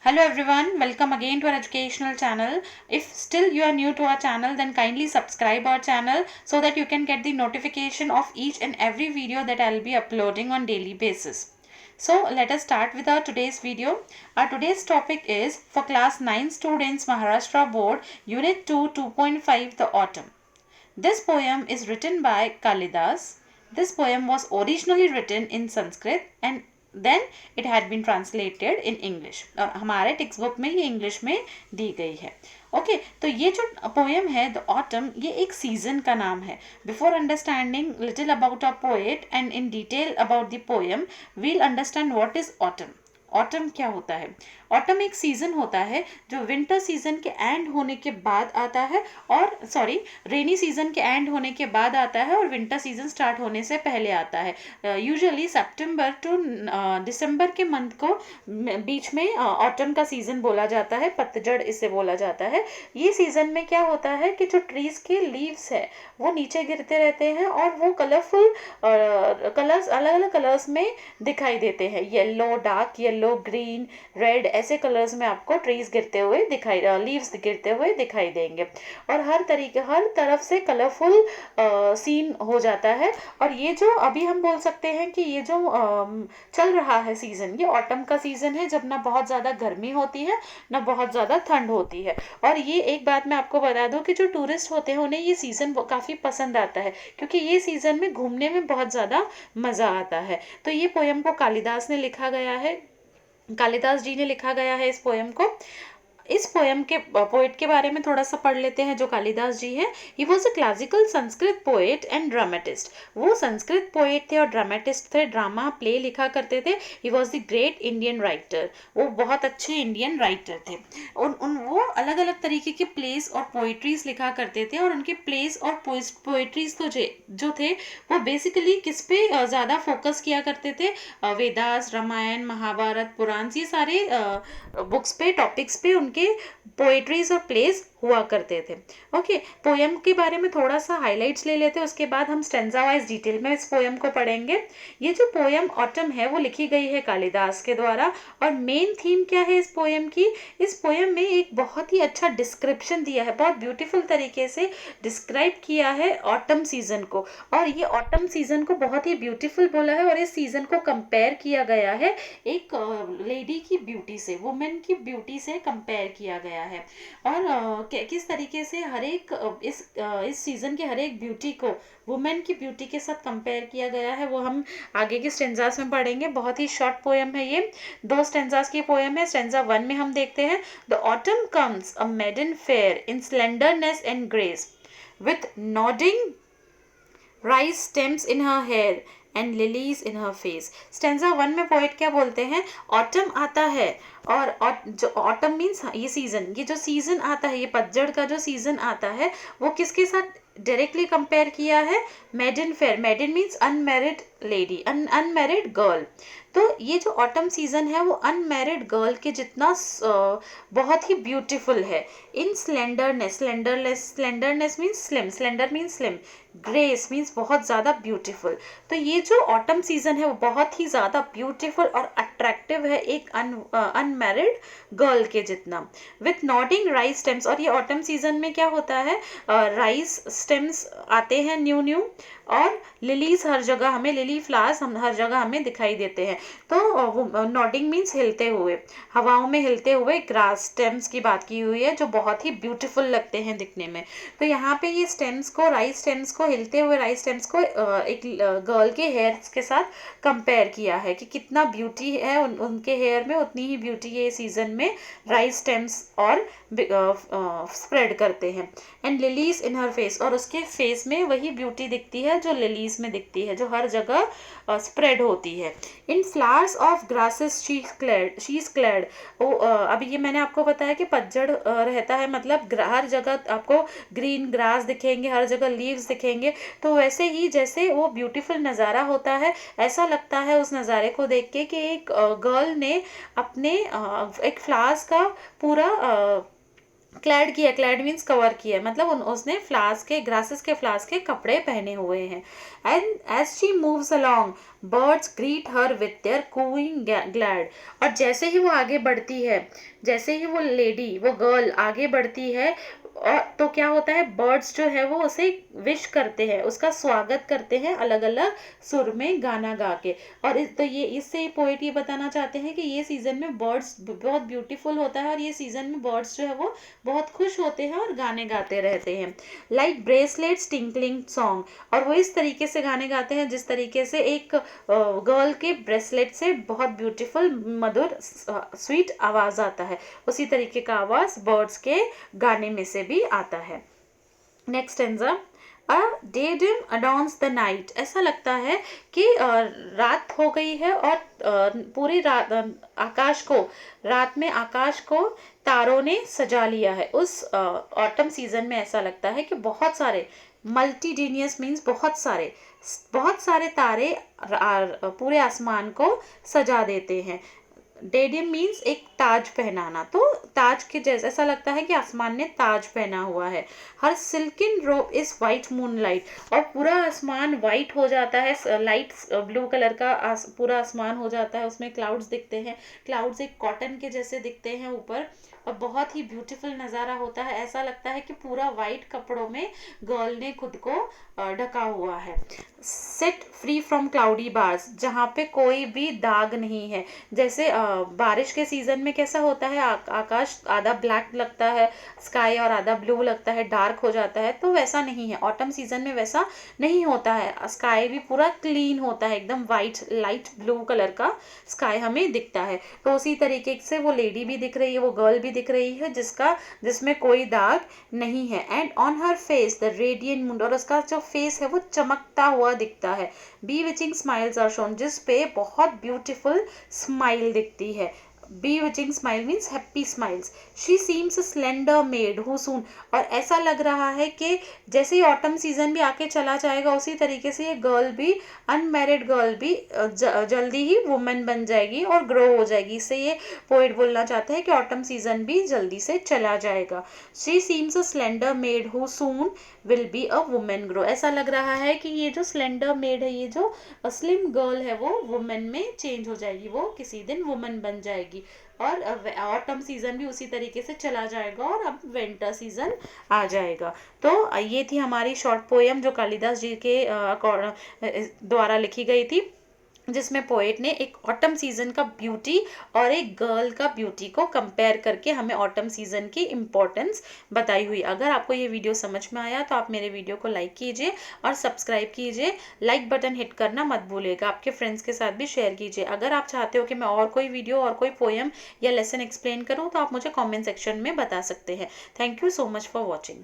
Hello everyone, welcome again to our educational channel. If still you are new to our channel, then kindly subscribe our channel so that you can get the notification of each and every video that I'll be uploading on daily basis. So let us start with our today's video. Our today's topic is for class 9 students Maharashtra Board Unit 2 2.5 The Autumn. This poem is written by Kalidas. This poem was originally written in Sanskrit and then it had been translated in English और हमारे text book में ये English में दी गई है. Okay तो ये जो पोएम है द ऑटम ये एक सीजन का नाम है. Before understanding little about a poet and in detail about the poem we'll understand what is autumn. Autumn क्या होता है? ऑटम एक सीजन होता है जो विंटर सीजन के एंड होने के बाद आता है और रेनी सीजन के एंड होने के बाद आता है और विंटर सीजन स्टार्ट होने से पहले आता है. यूजुअली सितंबर टू दिसंबर के मंथ को बीच में ऑटम का सीजन बोला जाता है. पतझड़ इसे बोला जाता है. ये सीजन में क्या होता है कि जो ट्रीज के लीव्स है वो नीचे गिरते रहते हैं और वो कलरफुल कलर्स अलग अलग कलर्स में दिखाई देते हैं. Yellow, dark yellow, green, red ऐसे कलर्स में आपको ट्रीज गिरते हुए लीव्स गिरते हुए दिखाई देंगे और हर तरफ से कलरफुल सीन हो जाता है. और ये जो अभी हम बोल सकते हैं कि ये जो चल रहा है सीजन ये ऑटम का सीजन है जब ना बहुत ज़्यादा गर्मी होती है ना बहुत ज़्यादा ठंड होती है. और ये एक बात मैं आपको बता दूं कि जो टूरिस्ट होते हैं उन्हें ये सीज़न काफ़ी पसंद आता है क्योंकि ये सीज़न में घूमने में बहुत ज़्यादा मज़ा आता है. तो ये पोएम को कालिदास ने लिखा गया है. कालिदास जी ने लिखा गया है इस पोएम को. इस पोएम के पोएट के बारे में थोड़ा सा पढ़ लेते हैं जो कालिदास जी हैं. He was a classical Sanskrit poet and dramatist. वो संस्कृत पोएट थे और ड्रामेटिस्ट थे. ड्रामा प्ले लिखा करते थे. He was the great Indian writer. वो बहुत अच्छे इंडियन राइटर थे. वो अलग अलग तरीके के प्लेस और पोइट्रीज लिखा करते थे और उनके प्लेस और पोइट्रीज तो जो थे वो बेसिकली किस पे ज़्यादा फोकस किया करते थे? वेदास, रामायण, महाभारत, पुराण ये सारे बुक्स पे टॉपिक्स पे उनके पोएट्रीज और प्लेस हुआ करते थे. ओके पोएम के बारे में थोड़ा सा हाइलाइट्स ले लेते हैं उसके बाद हम स्टेंजा वाइज डिटेल में इस पोएम को पढ़ेंगे. ये जो पोएम ऑटम है वो लिखी गई है कालिदास के द्वारा. और मेन थीम क्या है इस पोएम की? इस पोएम में एक बहुत ही अच्छा डिस्क्रिप्शन दिया है. बहुत ब्यूटीफुल तरीके से डिस्क्राइब किया है ऑटम सीजन को. और ये ऑटम सीजन को बहुत ही ब्यूटीफुल बोला है और इस सीजन को कंपेयर किया गया है एक लेडी की ब्यूटी से, वुमेन की ब्यूटी से कंपेयर किया गया है. और किस तरीके से हर एक इस सीजन के हर एक ब्यूटी को वुमेन की ब्यूटी के साथ कंपेयर किया गया है वो हम आगे के स्टेंजास में पढ़ेंगे. बहुत ही शॉर्ट पोएम है ये. 2 स्टेंजास की पोएम है. स्टेंजा 1 में हम देखते हैं the autumn comes a maiden fair in slenderness and grace with nodding rice stems in her hair and lilies in her face. Stanza 1 में पोएट क्या बोलते हैं? ऑटम आता है और जो ऑटम मीन्स ये सीजन, ये जो सीजन आता है, ये पतझड़ का जो सीजन आता है वो किसके साथ डायरेक्टली कंपेयर किया है? Maiden fair. Maiden means unmarried lady, unmarried girl. तो ये जो ऑटम सीजन है वो अनमैरिड गर्ल के जितना बहुत ही ब्यूटीफुल है. In slenderness means slim, slender means slim, grace means बहुत ज़्यादा ब्यूटीफुल. तो ये जो ऑटम सीजन है वो बहुत ही ज़्यादा ब्यूटीफुल और अट्रैक्टिव है एक अनमैरिड गर्ल के जितना. With nodding rice stems. और ये ऑटम सीजन में क्या होता है? राइस स्टेम्स आते हैं न्यू और लिलीज हर जगह हमें, लिली फ्लावर्स हम हर जगह हमें दिखाई देते हैं. तो नॉडिंग मीन्स हिलते हुए, हवाओं में हिलते हुए ग्रास स्टेम्स की बात की हुई है जो बहुत ही ब्यूटीफुल लगते हैं दिखने में. तो यहाँ पे ये स्टेम्स को, राइस स्टेम्स को, हिलते हुए राइस स्टेम्स को एक गर्ल के हेयर्स के साथ कंपेयर किया है कि कितना ब्यूटी है उनके हेयर में, उतनी ही ब्यूटी ये सीजन में राइस स्टेम्स और स्प्रेड करते हैं. And lilies in her face. और उसके फेस में वही ब्यूटी दिखती है जो लिलीज में दिखती है, जो हर जगह स्प्रेड होती है. In flowers of grasses she is clad. अभी ये मैंने आपको बताया कि पतझड़ रहता है मतलब हर जगह आपको ग्रीन ग्रास दिखेंगे, हर जगह लीव्स दिखेंगे. तो वैसे ही जैसे वो ब्यूटीफुल नज़ारा होता है ऐसा लगता है उस नज़ारे को देख के कि एक गर्ल ने अपने एक फ्लावर्स का पूरा क्लैड किया, क्लैड मीन्स कवर किया, मतलब उसने फ्लावर्स के, ग्रासेस के फ्लावर्स के कपड़े पहने हुए हैं। And as she moves along birds greet her with their cooing glad. और जैसे ही वो आगे बढ़ती है, जैसे ही वो लेडी, वो गर्ल आगे बढ़ती है, और तो क्या होता है, बर्ड्स जो है वो उसे विश करते हैं, उसका स्वागत करते हैं अलग अलग सुर में गाना गा के। और तो ये इससे पोएट ये बताना चाहते हैं कि ये सीजन में बर्ड्स बहुत ब्यूटीफुल होता है, और ये सीजन में बर्ड्स जो है वो बहुत खुश होते हैं और गाने गाते रहते हैं। लाइक ब्रेसलेट्स टिंकलिंग सॉन्ग, और वो इस तरीके से गाने गाते हैं जिस तरीके से एक गर्ल के ब्रेसलेट से बहुत ब्यूटीफुल मधुर स्वीट आवाज आता है, उसी तरीके का आवाज बर्ड्स के गाने में से भी आता है। Next stanza, a diadem adorns the night. ऐसा लगता है कि रात हो गई है, और पूरी रात आकाश को, रात में आकाश को तारों ने सजा लिया है। उस ऑटम सीजन में ऐसा लगता है कि बहुत सारे, मल्टीडीनियस मीन्स बहुत सारे तारे पूरे आसमान को सजा देते हैं। डेडियम मीन्स एक ताज पहनाना, तो ताज के जैसा ऐसा लगता है कि आसमान ने ताज पहना हुआ है। हर सिल्किन रोब इज वाइट मूनलाइट, और पूरा आसमान वाइट हो जाता है, लाइट ब्लू कलर का पूरा आसमान हो जाता है, उसमें क्लाउड्स दिखते हैं, क्लाउड्स एक कॉटन के जैसे दिखते हैं ऊपर, और बहुत ही ब्यूटीफुल नज़ारा होता है। ऐसा लगता है कि पूरा वाइट कपड़ों में गर्ल ने खुद को ढका हुआ है। Set free from cloudy bars, जहाँ पे कोई भी दाग नहीं है। जैसे बारिश के सीजन में कैसा होता है, आकाश आधा ब्लैक लगता है स्काई, और आधा ब्लू लगता है, डार्क हो जाता है, तो वैसा नहीं है। ऑटम सीजन में वैसा नहीं होता है, स्काई भी पूरा क्लीन होता है, एकदम वाइट लाइट ब्लू कलर का स्काई हमें दिखता है। तो उसी तरीके से वो लेडी भी दिख रही है, वो गर्ल भी दिख रही है जिसमें कोई दाग नहीं है। And on her face the radiant moon, और उसका जो फेस है वो चमकता हुआ दिखता है। Bewitching smiles are shone, जिस पे बहुत ब्यूटीफुल स्माइल दिखती है। Bewitching smile means happy smiles. She seems slender made who soon, और ऐसा लग रहा है कि जैसे ही ऑटम सीजन भी आके चला जाएगा, उसी तरीके से ये गर्ल भी, अनमैरिड गर्ल भी जल्दी ही वुमेन बन जाएगी और ग्रो हो जाएगी। इससे ये पोएट बोलना चाहते हैं कि ऑटम सीजन भी जल्दी से चला जाएगा। She seems a slender made who soon will be a women grow. ऐसा लग रहा है कि ये जो स्लेंडर मेड है, ये जो स्लिम गर्ल है, वो वुमेन में चेंज हो जाएगी, वो किसी दिन वुमेन बन जाएगी। और ऑटम सीजन भी उसी तरीके से चला जाएगा, और अब विंटर सीजन आ जाएगा। तो ये थी हमारी शॉर्ट पोएम जो कालिदास जी के द्वारा लिखी गई थी, जिसमें पोएट ने एक ऑटम सीजन का ब्यूटी और एक गर्ल का ब्यूटी को कंपेयर करके हमें ऑटम सीजन की इम्पोर्टेंस बताई हुई। अगर आपको ये वीडियो समझ में आया तो आप मेरे वीडियो को लाइक कीजिए और सब्सक्राइब कीजिए। लाइक बटन हिट करना मत भूलिएगा, आपके फ्रेंड्स के साथ भी शेयर कीजिए। अगर आप चाहते हो कि मैं और कोई वीडियो और कोई पोएम या लेसन एक्सप्लेन करूँ तो आप मुझे कॉमेंट सेक्शन में बता सकते हैं। Thank you so much for watching.